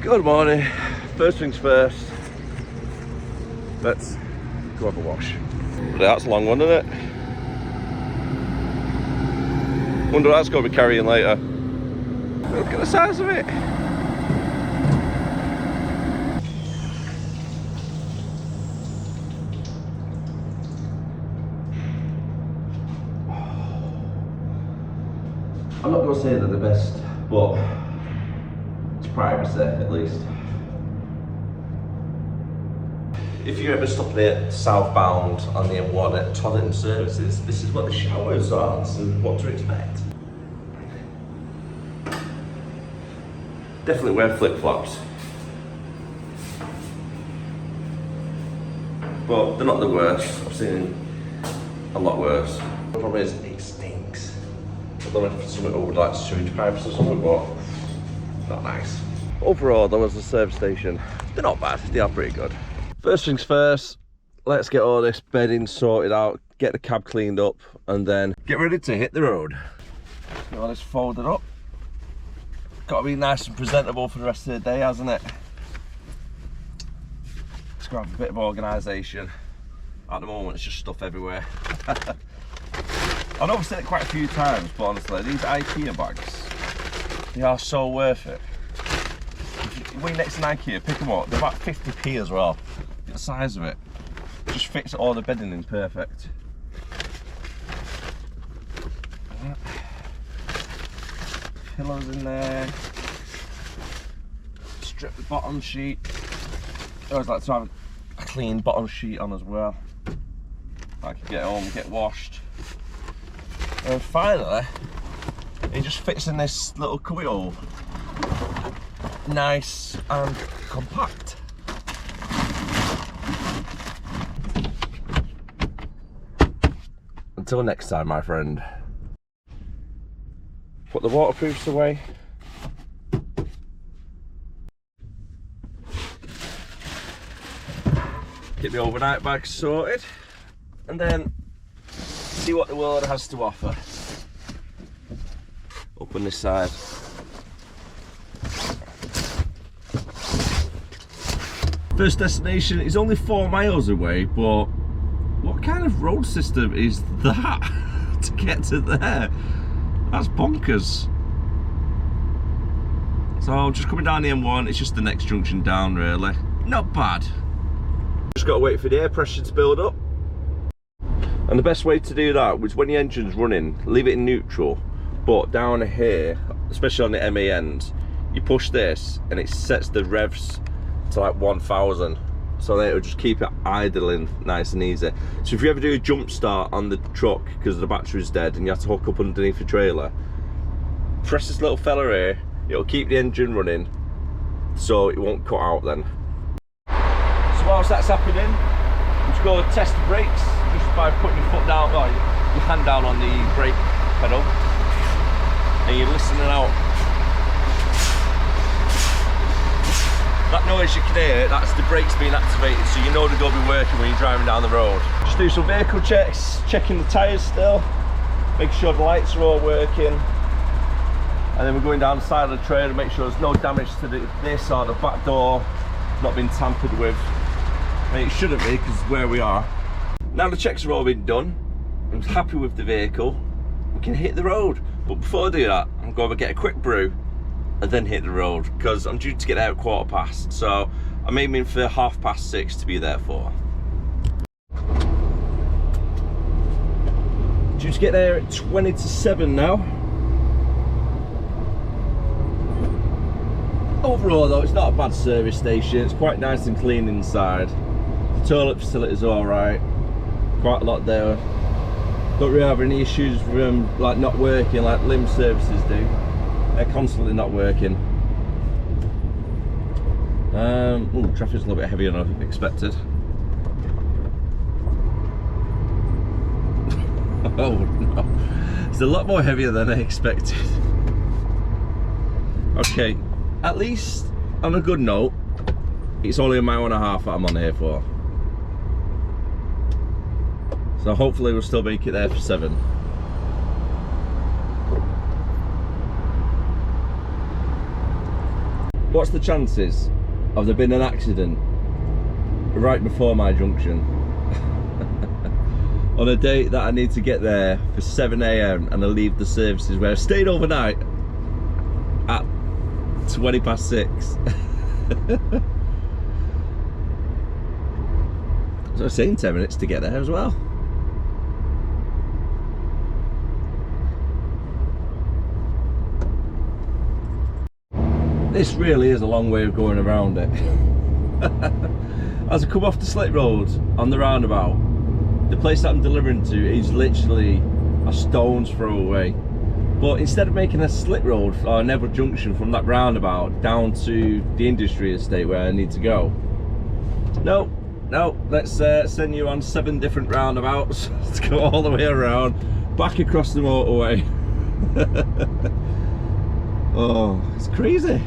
Good morning. First things first, let's go have a wash. That's a long one, isn't it? Wonder what that's going to be carrying later. Look at the size of it. I'm not going to say they're the best, but it's privacy at least. If you're ever stopping here southbound on the M1 at Toddington Services, this is what the showers are, so what to expect. Definitely wear flip-flops. But they're not the worst. I've seen a lot worse. The problem is, it stinks. I don't know if it's something over like sewage pipes or something, but not nice. Overall, there was a service station. They're not bad, they are pretty good. First things first, let's get all this bedding sorted out, get the cab cleaned up, and then get ready to hit the road. Get all this folded up. Got to be nice and presentable for the rest of the day, hasn't it? Let's grab a bit of organisation. At the moment, it's just stuff everywhere. I know I've said it quite a few times, but honestly, these IKEA bags, they are so worth it. When you're next to an IKEA, pick them up. They're about 50p as well. Look at the size of it. Just fits all the bedding in perfect. Pillows in there. Strip the bottom sheet. I always like to have a clean bottom sheet on as well. I can get home, get washed. And finally, it just fits in this little cubbyhole. Nice and compact. Until next time, my friend. Put the waterproofs away. Get the overnight bags sorted. And then see what the world has to offer. Up on this side. First destination is only 4 miles away, but what kind of road system is that to get to there? That's bonkers. So just coming down the M1, it's just the next junction down really. Not bad. Just got to wait for the air pressure to build up. And the best way to do that was when the engine's running, leave it in neutral. But down here, especially on the ME end, you push this and it sets the revs to like 1000, so then it'll just keep it idling nice and easy. So if you ever do a jump start on the truck because the battery's dead and you have to hook up underneath the trailer, press this little fella here, it'll keep the engine running so it won't cut out then. So whilst that's happening, just go test the brakes just by putting your foot down, or your hand down on the brake pedal, and you're listening out. That noise you can hear, that's the brakes being activated, so you know they're going to be working when you're driving down the road. Just do some vehicle checks, checking the tyres still, make sure the lights are all working, and then we're going down the side of the trailer to make sure there's no damage to this or the back door not been tampered with. I mean, it shouldn't be because it's where we are. Now the checks are all been done, I'm happy with the vehicle, we can hit the road. But before I do that, I'm going to get a quick brew and then hit the road because I'm due to get out at 1:15, so I'm aiming for 6:30 to be there for. Due to get there at 20 to 7 now. Overall though, it's not a bad service station, it's quite nice and clean inside. The toilet facility's alright, quite a lot there. Don't really have any issues with them like not working like limb services do. They're constantly not working. Ooh, traffic's a little bit heavier than I expected. Oh no, it's a lot more heavier than I expected. Okay, at least on a good note, it's only 1.5 miles that I'm on here for. So hopefully we'll still make it there for 7. What's the chances of there being an accident right before my junction on a date that I need to get there for 7 AM and I leave the services where I stayed overnight at 20 past 6? So I was saying 10 minutes to get there as well. This really is a long way of going around it. As I come off the slip road on the roundabout, the place that I'm delivering to is literally a stone's throw away. But instead of making a slip road or Neville Junction from that roundabout down to the industry estate where I need to go, no, let's send you on 7 different roundabouts to go all the way around, back across the motorway. Oh, it's crazy.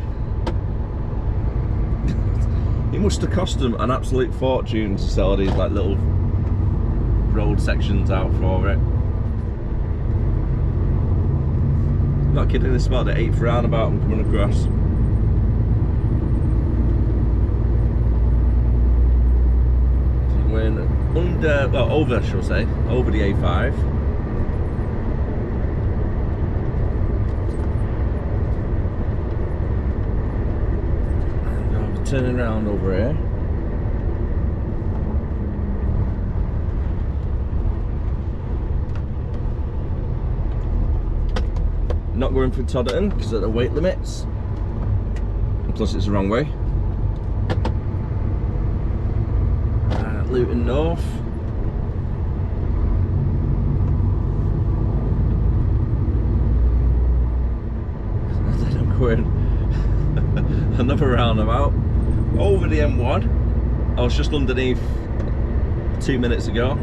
It must have cost them an absolute fortune to sell these like little road sections out for it. Not kidding, it's about the 8th roundabout I'm coming across. So we're under, well, over, shall I say, over the A5. Turning around over here. Not going through Todderton because of the weight limits, and plus it's the wrong way. Luton North. And then I'm going another roundabout over the M1. I was just underneath 2 minutes ago.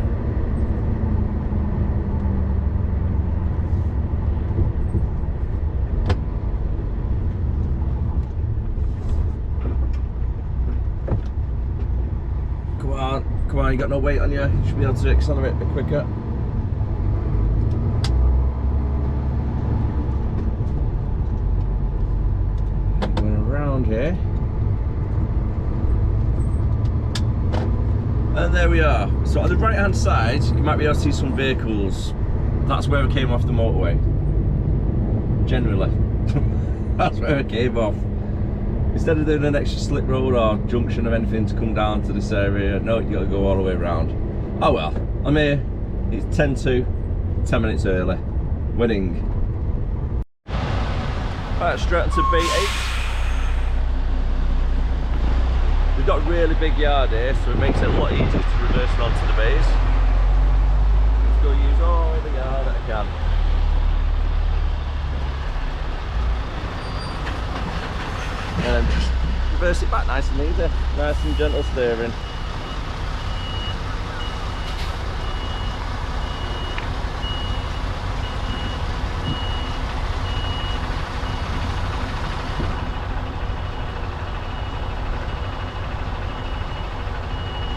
Come on, you got no weight on you. You should be able to accelerate a bit quicker. Going around here. And there we are. So on the right hand side, you might be able to see some vehicles. That's where I came off the motorway. Generally. That's where I came off. Instead of doing an extra slip road or junction or anything to come down to this area, no, you got to go all the way around. Oh well, I'm here. It's 10 to, 10 minutes early. Winning. Right, straight into B8. We've got a really big yard here, so it makes it a lot easier to reverse it onto the bays. Just go use all the yard that I can. And then just reverse it back nice and easy. Nice and gentle steering.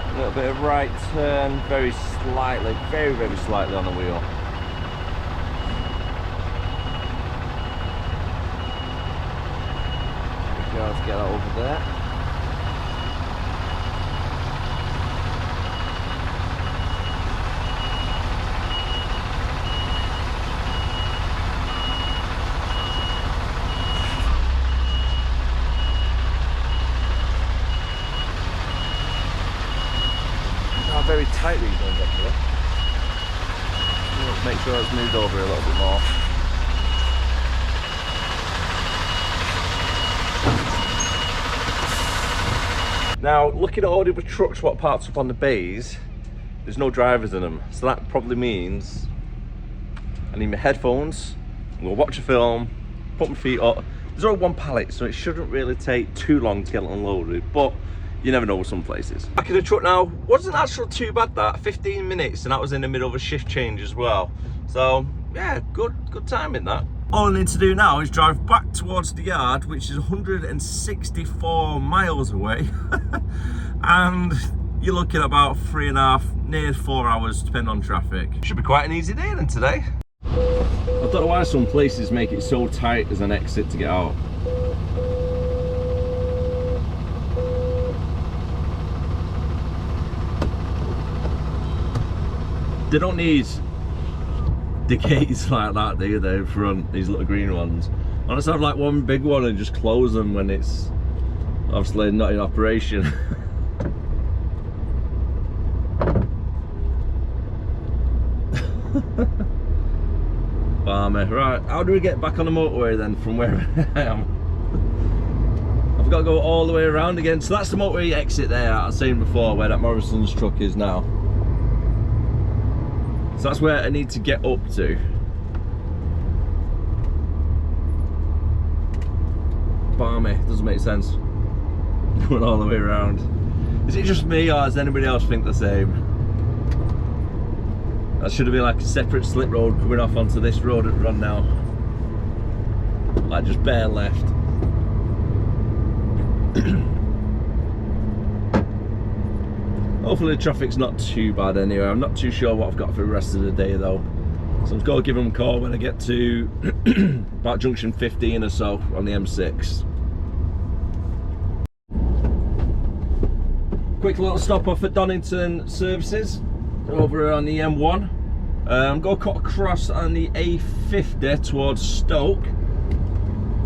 A little bit of right turn, very slightly, very slightly on the wheel. Let's get that over there. Not very tight these ones actually. Let's make sure it's moved over a little bit more. Now, looking at all the other trucks what parked up on the bays, there's no drivers in them. So that probably means I need my headphones, I'm gonna watch a film, put my feet up. There's only one pallet, so it shouldn't really take too long to get it unloaded, but you never know with some places. Back in the truck now, wasn't actually too bad that, 15 minutes, and that was in the middle of a shift change as well. So yeah, good timing that. All I need to do now is drive back towards the yard, which is 164 miles away. And you're looking at about 3.5, near 4 hours, depending on traffic. Should be quite an easy day then today. I don't know why some places make it so tight as an exit to get out. They don't need the gates like that, do they, in front, these little green ones. I just have like one big one and just close them when it's obviously not in operation. Balmy. Right, how do we get back on the motorway then from where I am? I've got to go all the way around again. So that's the motorway exit there, I was saying before, where that Morrison's truck is now. So that's where I need to get up to. Balmy, doesn't make sense. Going all the way around. Is it just me, or does anybody else think the same? That should have been like a separate slip road coming off onto this road that we're on now. Like just bare left. Hopefully the traffic's not too bad anyway. I'm not too sure what I've got for the rest of the day though. So I'm just going to give them a call when I get to about junction 15 or so on the M6. Quick little stop off at Donington Services over on the M1. I'm going to cut across on the A50 towards Stoke.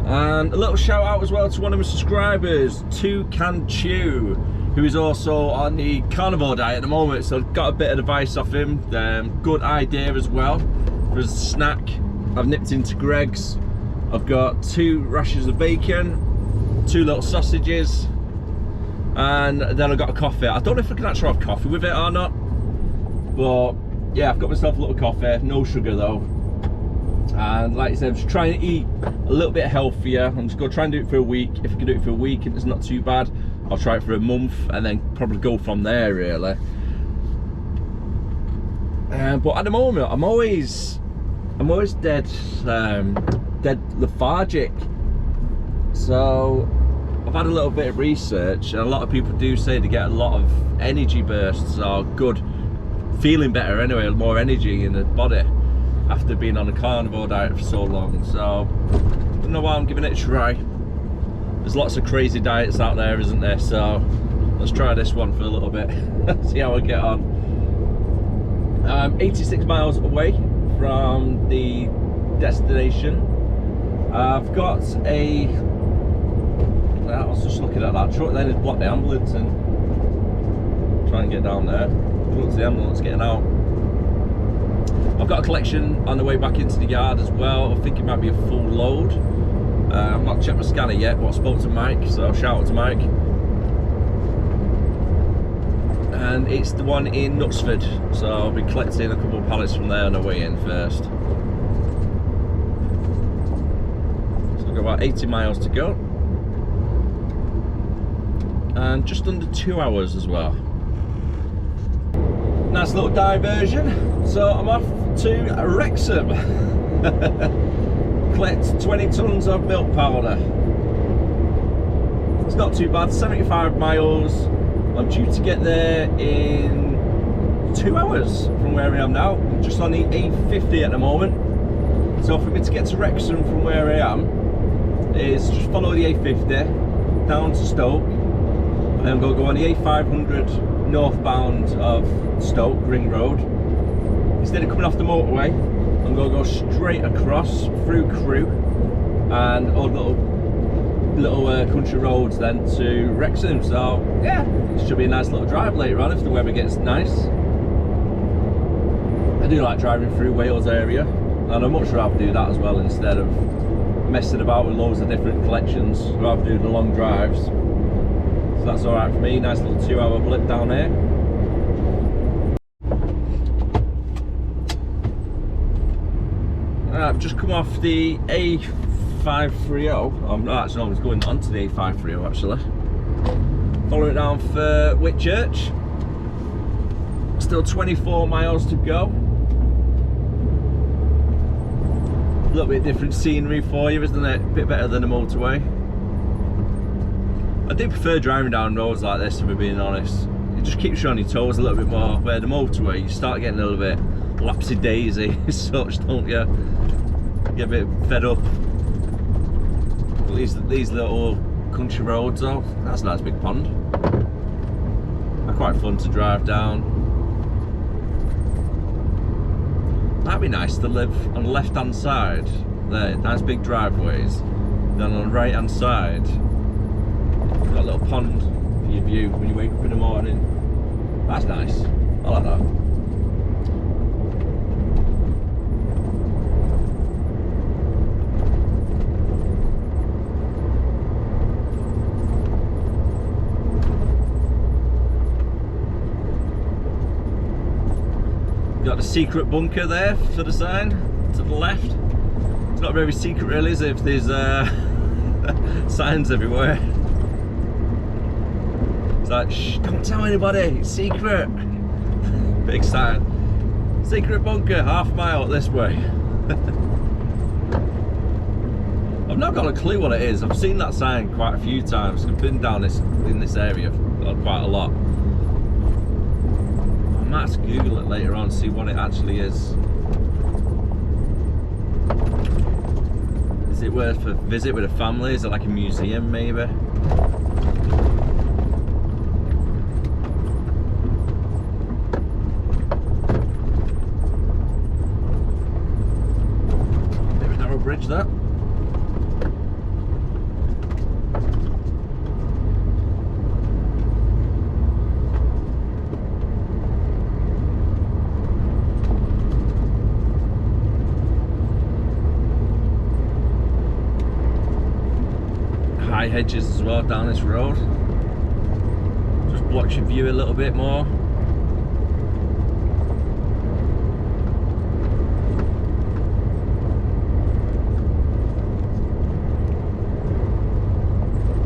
And a little shout out as well to one of my subscribers, 2Can Chew, who is also on the carnivore diet at the moment, so I've got a bit of advice off him. Good idea as well for a snack. I've nipped into Greg's. I've got 2 rashers of bacon, 2 little sausages, and then I've got a coffee. I don't know if I can actually have coffee with it or not, but yeah, I've got myself a little coffee, no sugar though. And like I said, I'm just trying to eat a little bit healthier. I'm just going to try and do it for a week. If I can do it for a week and it's not too bad, I'll try it for a month and then probably go from there really. But at the moment, I'm always dead lethargic. So I've had a little bit of research, and a lot of people do say to get a lot of energy bursts or good, feeling better anyway, more energy in the body after being on a carnivore diet for so long. So I don't know why I'm giving it a try. There's lots of crazy diets out there, isn't there? So let's try this one for a little bit. See how I get on. I'm 86 miles away from the destination. I've got a, I was just looking at that truck then, it's blocked the ambulance and try and get down there. Look to the ambulance getting out. I've got a collection on the way back into the yard as well. I think it might be a full load. I've not checked my scanner yet, but I spoke to Mike, so shout out to Mike. And it's the one in Knutsford, so I'll be collecting a couple of pallets from there on the way in first. So I've got about 80 miles to go. And just under 2 hours as well. Nice little diversion. So I'm off to Wrexham. Collect 20 tons of milk powder. It's not too bad, 75 miles. I'm due to get there in 2 hours from where I am now. I'm just on the A50 at the moment. So for me to get to Wrexham from where I am is just follow the A50 down to Stoke, and then I'm going to go on the A500 northbound of Stoke Ring Road. Instead of coming off the motorway, I'm going to go straight across through Crewe and all little country roads then to Wrexham. So yeah, it should be a nice little drive later on if the weather gets nice. I do like driving through Wales area, and I'd much rather do that as well instead of messing about with loads of different collections. I'd rather do the long drives. So that's alright for me. Nice little 2 hour blip down here. I've just come off the A530. I'm not actually, I was going onto the A530 actually. Following it down for Whitchurch. Still 24 miles to go. A little bit different scenery for you, isn't it? A bit better than a motorway. I do prefer driving down roads like this, if we're being honest. It just keeps you on your toes a little bit more, where the motorway you start getting a little bit lapsy-daisy as such, don't you? Get a bit fed up. These little country roads though, that's a nice big pond. They're quite fun to drive down. That'd be nice to live on the left hand side there, nice big driveways. Then on the right hand side, got a little pond for your view when you wake up in the morning. That's nice, I like that. Got the secret bunker there for the sign to the left. It's not very secret really, is it, if there's signs everywhere. It's like, shh, don't tell anybody, it's secret. Big sign. Secret bunker, half mile this way. I've not got a clue what it is. I've seen that sign quite a few times. I've been down in this area quite a lot. I might have to Google it later on, see what it actually is. Is it worth a visit with a family? Is it like a museum maybe? Bit of a narrow bridge that. High hedges as well down this road. Just blocks your view a little bit more.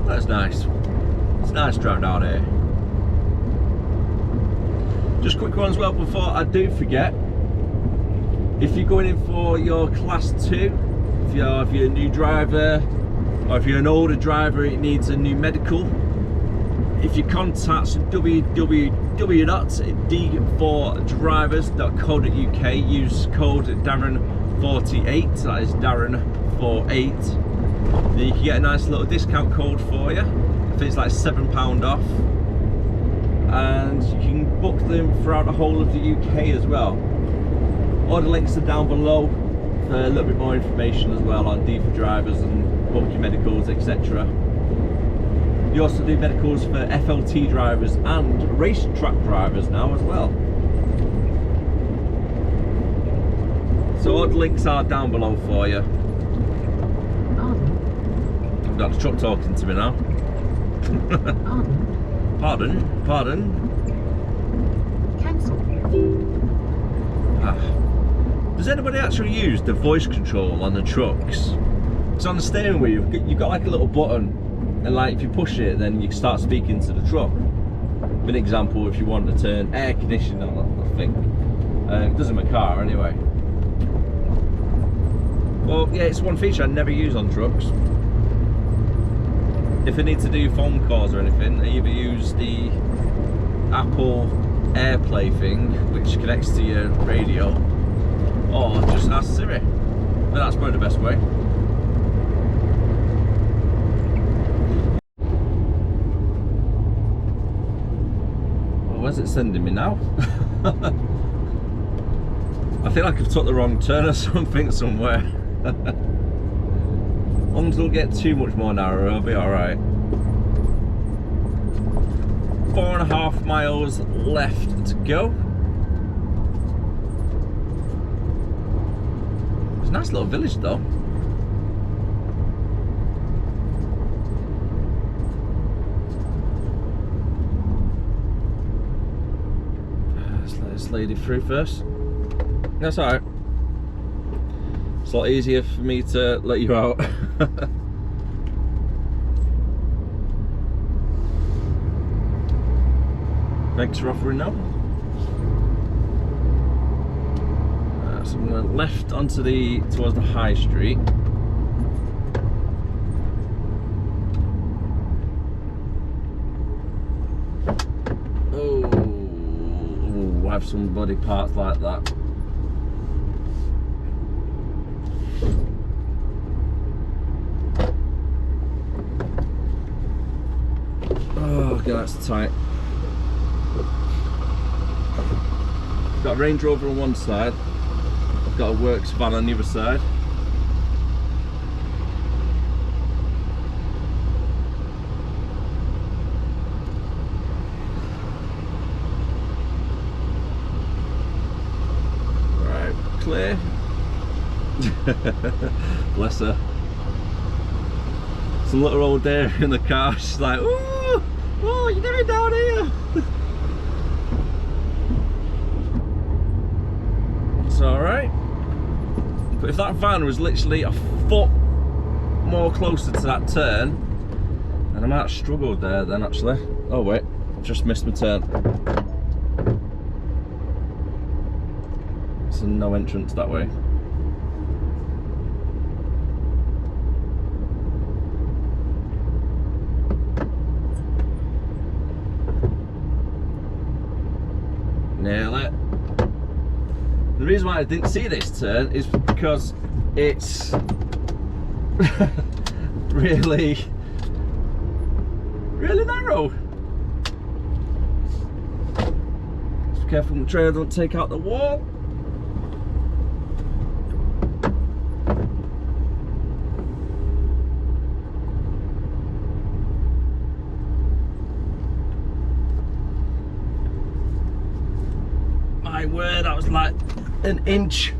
That's nice. It's nice driving down here. Just a quick one as well before I do forget. If you're going in for your class 2, if you're a new driver, or if you're an older driver, it needs a new medical. If you contact www.d4drivers.co.uk, use code Darren48, that is Darren48. Then you can get a nice little discount code for you. I think it's like £7 off. And you can book them throughout the whole of the UK as well. All the links are down below for a little bit more information as well on D4 drivers and book your medicals, etc. You also do medicals for FLT drivers and race track drivers now as well. So all the links are down below for you. I've got the truck talking to me now. Pardon? Cancel. Does anybody actually use the voice control on the trucks? Because on the steering wheel, you've got like a little button, and like if you push it, then you can start speaking to the truck. For an example, if you want to turn air conditioning on, I think. It does in my car anyway. Well, yeah, it's one feature I never use on trucks. If I need to do phone calls or anything, I either use the Apple AirPlay thing, which connects to your radio, or just ask Siri. And that's probably the best way. Well, where's it sending me now? I feel like I've took the wrong turn or something somewhere. As long as it'll get too much more narrow, I'll be alright. 4.5 miles left to go. It's a nice little village though. Let's let this lady through first. That's alright. It's a lot easier for me to let you out. Thanks for offering now. So I'm going left onto towards the high street. Oh, I have some body parts like that. Oh, okay, that's tight. Got a Range Rover on one side, got a works van on the other side. Right, clear. Bless her. Some little old dare in the car, she's like, ooh, oh, you're doing down here. It's alright. But if that van was literally a foot more closer to that turn, then I might have struggled there then actually. Oh wait, I've just missed my turn. So no entrance that way. Nail it. The reason why I didn't see this turn is because it's really narrow. Just be careful the trailer don't take out the wall. My word, that was like an inch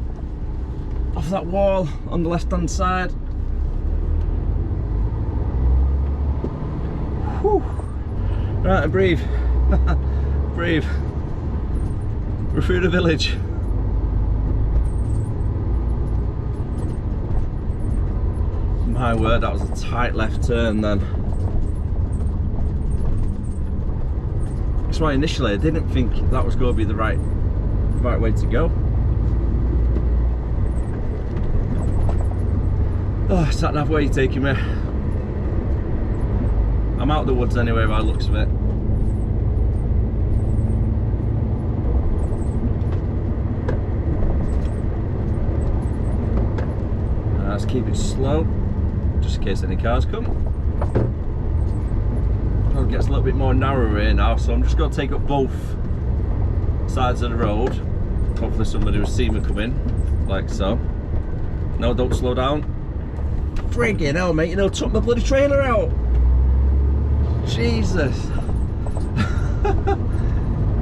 off that wall on the left hand side. Whew. Right, breathe. Breathe. We're through the village. My word, that was a tight left turn then. That's why initially I didn't think that was going to be the right way to go. Oh, sat nav, where are you taking me? I'm out of the woods anyway by the looks of it. Let's keep it slow, just in case any cars come. It gets a little bit more narrow here now, so I'm just going to take up both sides of the road. Hopefully somebody will see me come in, like so. No, don't slow down. Friggin' hell, mate, you know, took my bloody trailer out. Jesus.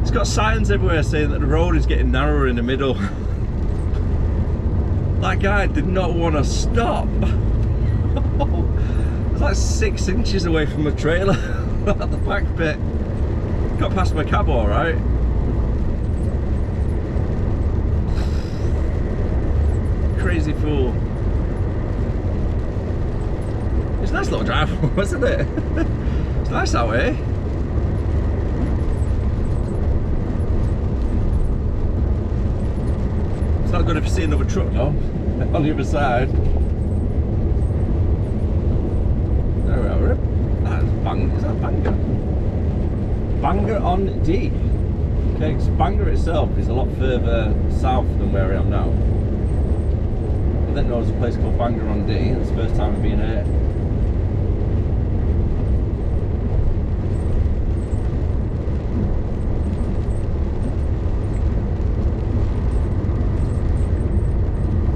It's got signs everywhere saying that the road is getting narrower in the middle. That guy did not want to stop. It's like 6 inches away from the trailer at the back bit. Got past my cab all right. Crazy fool. It's a nice little drive, wasn't it? It's nice that way. It's not good if you see another truck though, on the other side. There we are. That's Bangor. Is that Bangor? Bangor on D. Okay, because Bangor itself is a lot further south than where I am now. I didn't know there was a place called Bangor on D. It's the first time I've been here.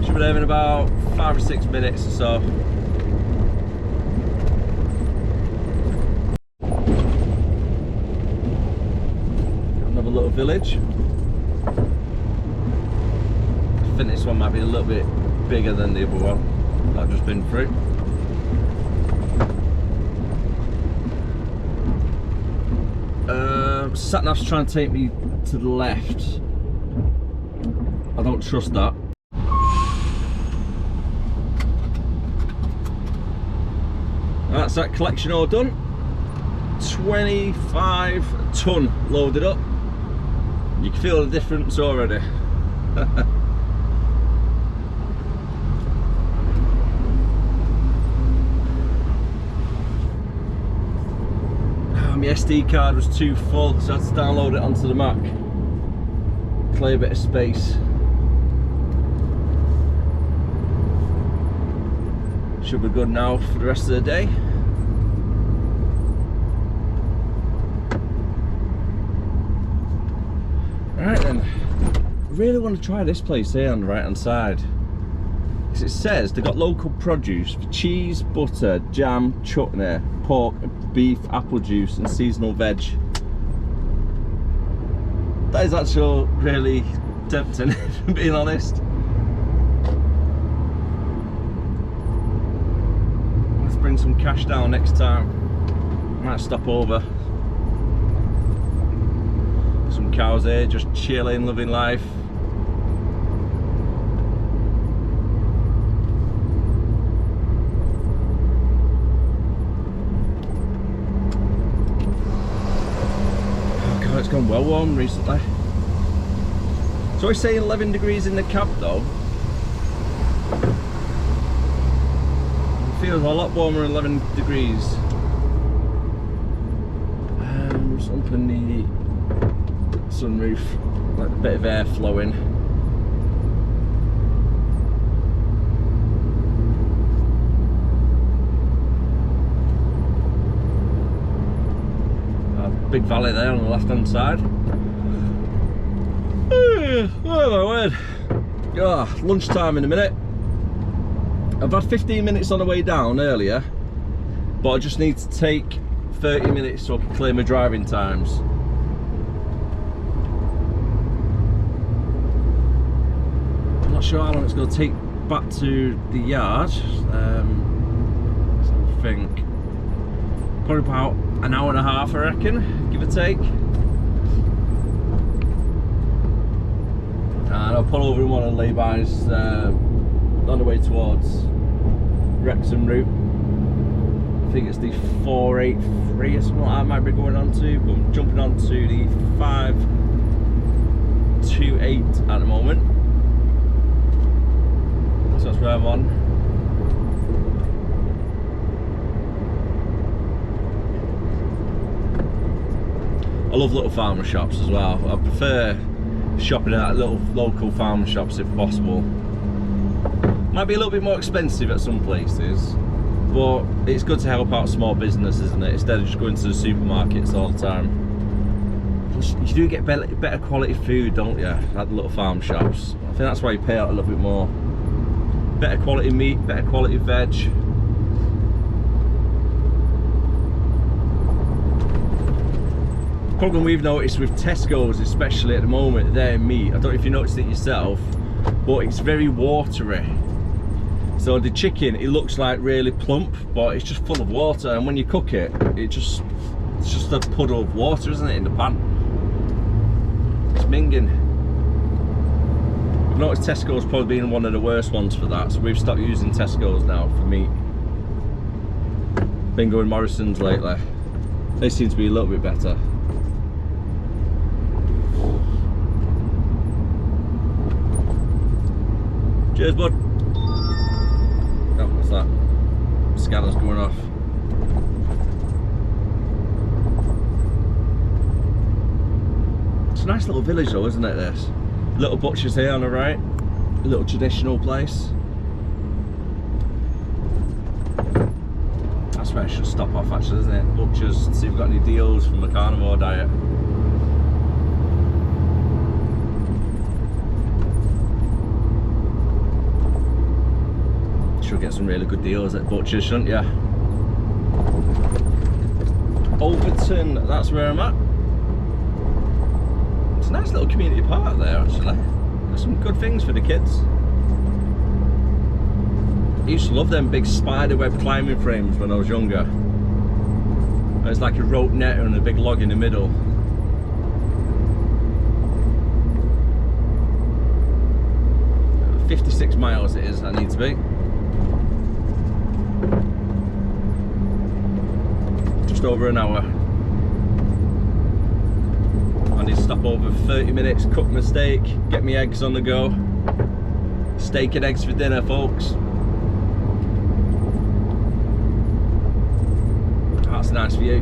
Should be there in about 5 or 6 minutes or so. Another little village. I think this one might be a little bit bigger than the other one that I've just been through. Sat-nav's trying to take me to the left. I don't trust that. That's that collection all done. 25 ton loaded up. You can feel the difference already. My SD card was too full, so I had to download it onto the Mac. Clear a bit of space. Should be good now for the rest of the day. Alright then, really want to try this place here on the right hand side. It says they've got local produce for cheese, butter, jam, chutney, pork, beef, apple juice and seasonal veg. That is actually really tempting, if I'm being honest. Let's bring some cash down next time. Might stop over. Some cows here, just chilling, living life. It's gone well warm recently. So we're saying 11 degrees in the cab though. It feels a lot warmer than 11 degrees. Just open the sunroof, like a bit of air flowing. Big valley there on the left hand side. Oh my word. Oh, lunchtime in a minute. I've had 15 minutes on the way down earlier, but I just need to take 30 minutes so I can clear my driving times. I'm not sure how long it's going to take back to the yard. So I think probably about an hour and a half, I reckon, give or take. And I'll pull over in one of the laybys on the way towards Wrexham route. I think it's the 483 or something like that I might be going on to, but I'm jumping on to the 528 at the moment. So that's where I'm on. I love little farmer shops as well. I prefer shopping at little local farm shops if possible. Might be a little bit more expensive at some places, but it's good to help out small business, isn't it? Instead of just going to the supermarkets all the time. Plus, you do get better quality food, don't you, at the little farm shops? I think that's why you pay out a little bit more. Better quality meat, better quality veg. Problem we've noticed with Tesco's, especially at the moment, their meat, I don't know if you noticed it yourself, but it's very watery. So the chicken, it looks like really plump, but it's just full of water, and when you cook it, it's just a puddle of water, isn't it, in the pan? It's minging. I've noticed Tesco's probably been one of the worst ones for that, so we've stopped using Tesco's now for meat. Been going Morrison's lately. They seem to be a little bit better. Cheers, bud. Oh, what's that? Scanner's going off. It's a nice little village though, isn't it, this? Little butcher's here on the right. A little traditional place. That's where I should stop off actually, isn't it? Butchers, see if we've got any deals from the carnivore diet. Should get some really good deals at butchers, shouldn't ya? Overton, that's where I'm at. It's a nice little community park there actually. There's some good things for the kids. I used to love them big spiderweb climbing frames when I was younger. It's like a rope net and a big log in the middle. "56 miles it is, I need to be. Just over an hour. I need to stop over for 30 minutes, cook my steak, get my eggs on the go. Steak and eggs for dinner, folks. That's a nice view.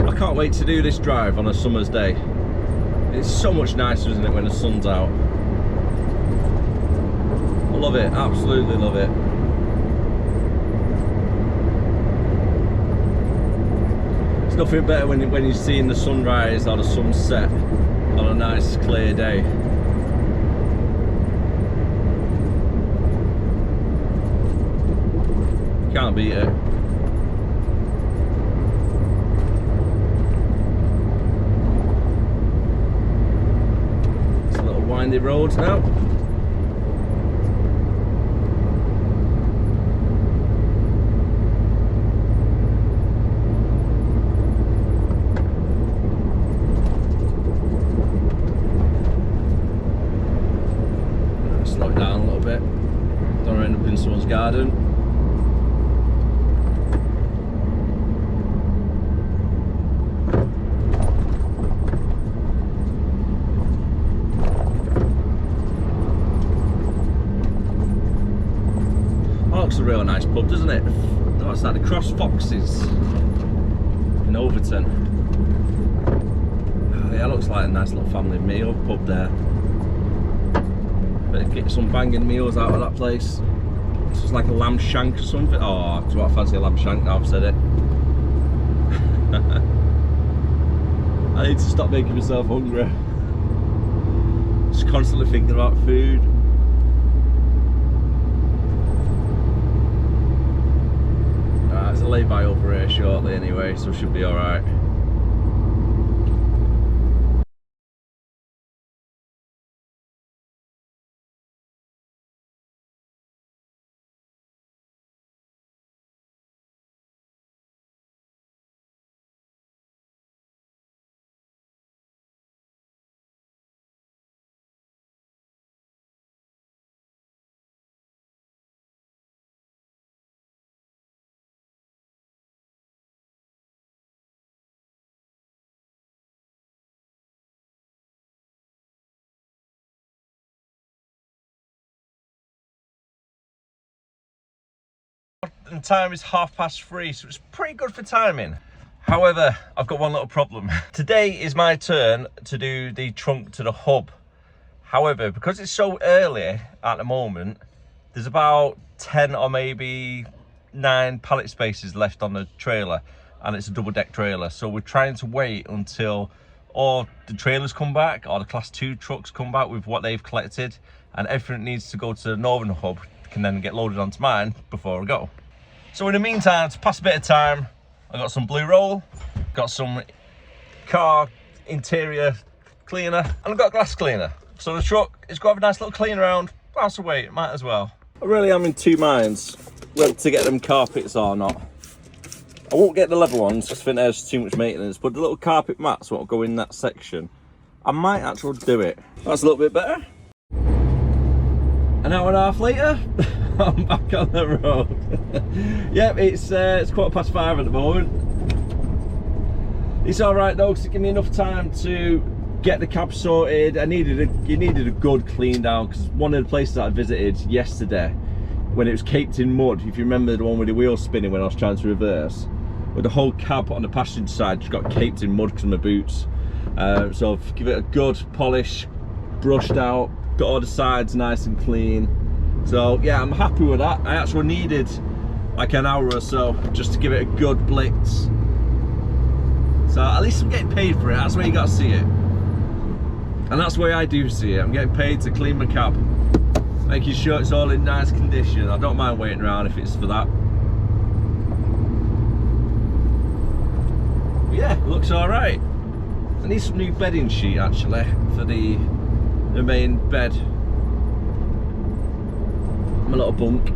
I can't wait to do this drive on a summer's day. It's so much nicer, isn't it, when the sun's out? I love it, absolutely love it. It's nothing better when you're seeing the sunrise or the sunset on a nice clear day. Can't beat it. It's a little windy roads now. Slow it down a little bit. Don't want to end up in someone's garden. Looks a real nice pub, doesn't it? Oh, it's like the Cross Foxes in Overton. Oh, yeah, looks like a nice little family meal pub there. Better get some banging meals out of that place. This is like a lamb shank or something. Oh, do I fancy a lamb shank now I've said it? I need to stop making myself hungry. Just constantly thinking about food. There's a lay-by over here shortly anyway, so should be alright. And time is 3:30, so it's pretty good for timing. However, I've got one little problem. Today is my turn to do the trunk to the hub. However, because it's so early at the moment, there's about 10 or maybe 9 pallet spaces left on the trailer, and it's a double deck trailer. So we're trying to wait until all the trailers come back or the class 2 trucks come back with what they've collected, and everything needs to go to the northern hub can then get loaded onto mine before I go. So in the meantime, to pass a bit of time, I got some blue roll, got some car interior cleaner, and I've got a glass cleaner. So the truck is got a nice little clean around. Whilst I wait, might as well. I really am in two minds whether to get them carpets or not. I won't get the leather ones because I think there's too much maintenance, but the little carpet mats won't go in that section. I might actually do it. That's a little bit better. An hour and a half later, I'm back on the road. Yep, it's 5:15 at the moment. It's all right though, because it gave me enough time to get the cab sorted. You needed a good clean down, because one of the places that I visited yesterday, when it was caked in mud, if you remember the one with the wheels spinning when I was trying to reverse, with the whole cab on the passenger side just got caked in mud because of my boots. So I've give it a good polish, brushed out, got all the sides nice and clean. So yeah, I'm happy with that. I actually needed like an hour or so just to give it a good blitz. So at least I'm getting paid for it. That's where you got to see it. And that's the way I do see it. I'm getting paid to clean my cab, making sure it's all in nice condition. I don't mind waiting around if it's for that. But yeah, it looks all right. I need some new bedding sheet actually for the main bed. My little bunk.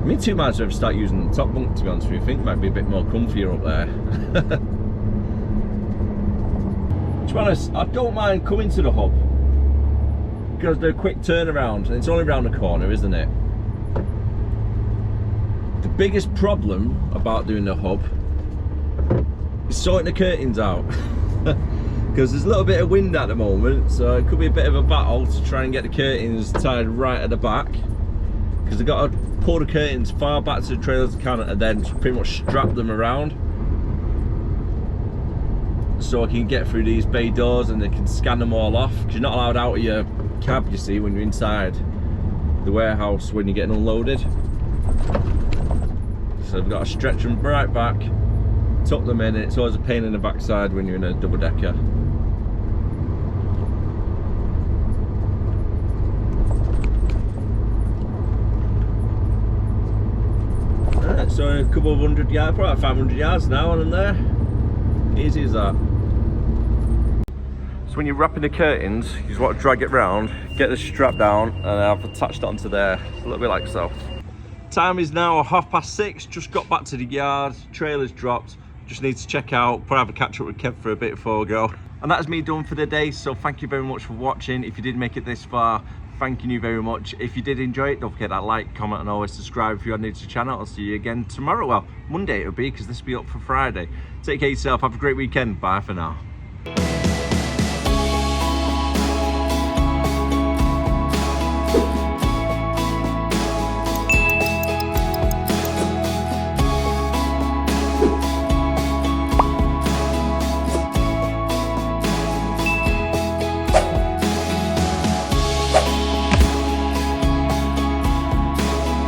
I mean, two minds whether to start using the top bunk, to be honest with you. I think it might be a bit more comfier up there. To be honest, I don't mind coming to the hub because they're a quick turnaround and it's only around the corner, isn't it? The biggest problem about doing the hub is sorting the curtains out. Because there's a little bit of wind at the moment, so it could be a bit of a battle to try and get the curtains tied right at the back, because I've got to pull the curtains far back to the trailer as I can and then pretty much strap them around so I can get through these bay doors and they can scan them all off, because you're not allowed out of your cab, you see, when you're inside the warehouse when you're getting unloaded. So I've got to stretch them right back tuck them in, and it's always a pain in the backside when you're in a double decker. Right, so a couple of 100 yards, probably like 500 yards now on and there. Easy as that. So when you're wrapping the curtains, you just want to drag it round, get the strap down, and I've attached it onto there, a little bit like so. Time is now 6:30, just got back to the yard, trailer's dropped, just need to check out, probably have a catch up with Kev for a bit before we go. And that's me done for the day, so thank you very much for watching. If you did make it this far, thanking you very much. If you did enjoy it, don't forget that like, comment, and always subscribe if you are new to the channel. I'll see you again tomorrow. Well, Monday it'll be, because this will be up for Friday. Take care of yourself, have a great weekend, bye for now.